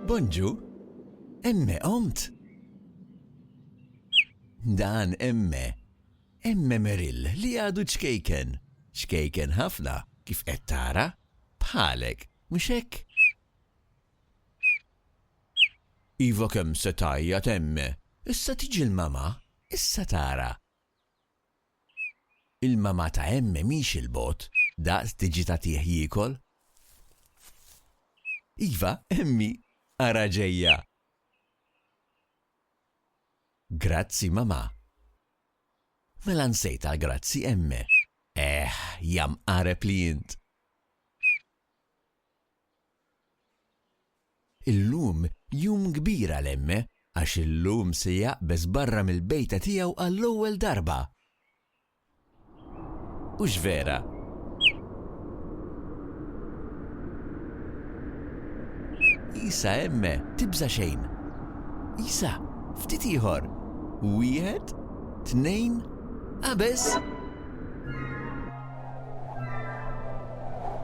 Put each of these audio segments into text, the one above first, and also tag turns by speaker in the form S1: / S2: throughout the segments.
S1: Bonġu, emme qomt. Dan emme Merill li għadu ċkejken ħafna kif qed tara bħalek, mhux hekk? Iva kemm se tajjat emme, issa tiġi l-mama, issa tara. Il-mama ta' emme mhix il-bot, daqs tiġi tagħtih jiekol. Iva, emmi, ara ġejja. Grazzi, mama. Mela nsejt għal grazzi emme. Jam qareb li int. Illum jum kbir għal emme għax illum se jaqbeż barra mill-bejta tiegħu għall-ewwel darba. Hux vera? Isa emme, tibża xejn. Isa, ftit ieħor. Wieħed, tnejn, qabeż.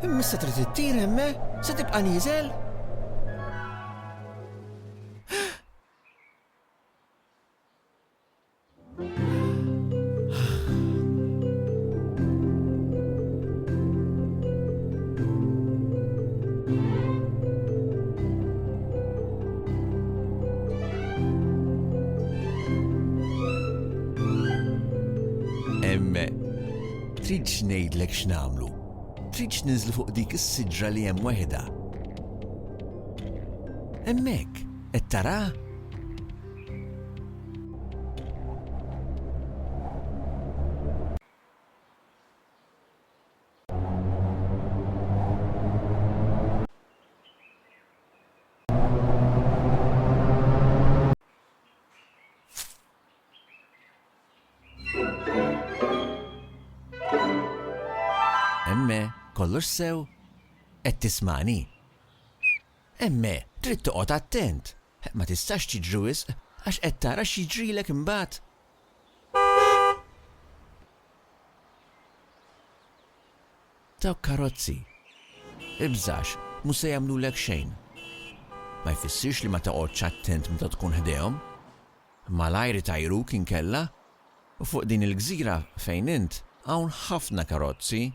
S1: Imma se trid ittir emme? Se tibqa' nieżel? Emme, tridx ngħidlek x'nagħmlu. Tridx ninżlu fuq dik is-siġra li hemm waħda. Hemmhekk, qed tara? Emme, kollox sew? Qed tismani? Emme, trid toqgħod attent. Ma tistax tiġri wisq għax qed tara x'jiġrilek imbagħad. Dawk karozzi. Ibżax, mhux se jagħmlulek xejn. Ma jfissirx li ma toqgħodx attent meta tkun ħdehom. Malajr itajruk inkella u fuq din il-gżira fejn int hawn ħafna karozzi.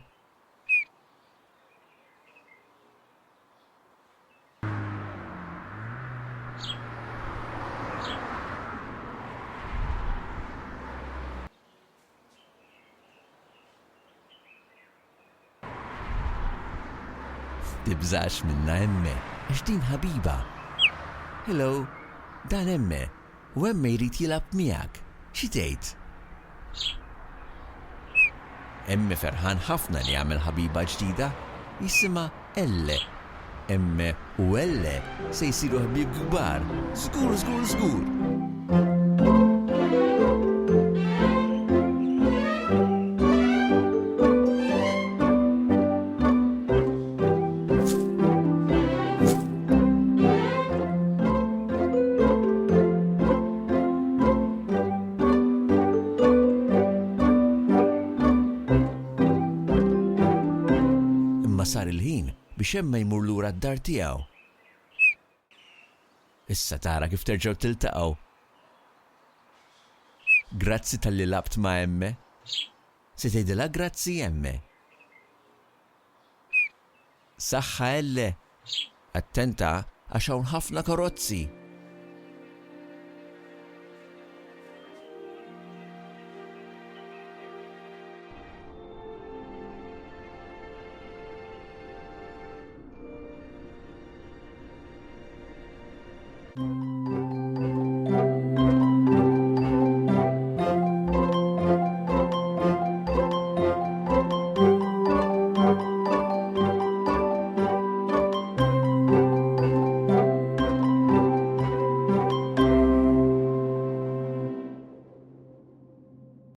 S1: Tibżax minna emme, għax din ħabiba. Hello, dan emme, u emme jrid jilab miegħek. Xi tgħid? Emme ferħan ħafna li jagħmel ħabiba ġdida, jisimha Elle. Emme u Elle se jsiru ħbieb kbar. Żgur, żgur, żgur. Sar il-ħin biex emme jmur lura d-dar tiegħu. Issa tara kif terġgħu tiltaqgħu. Grazzi tal-li labt ma' emme. Se tgħidilha grazzi emme. Saħħa Elle. Attenta għax hawn ħafna karozzi.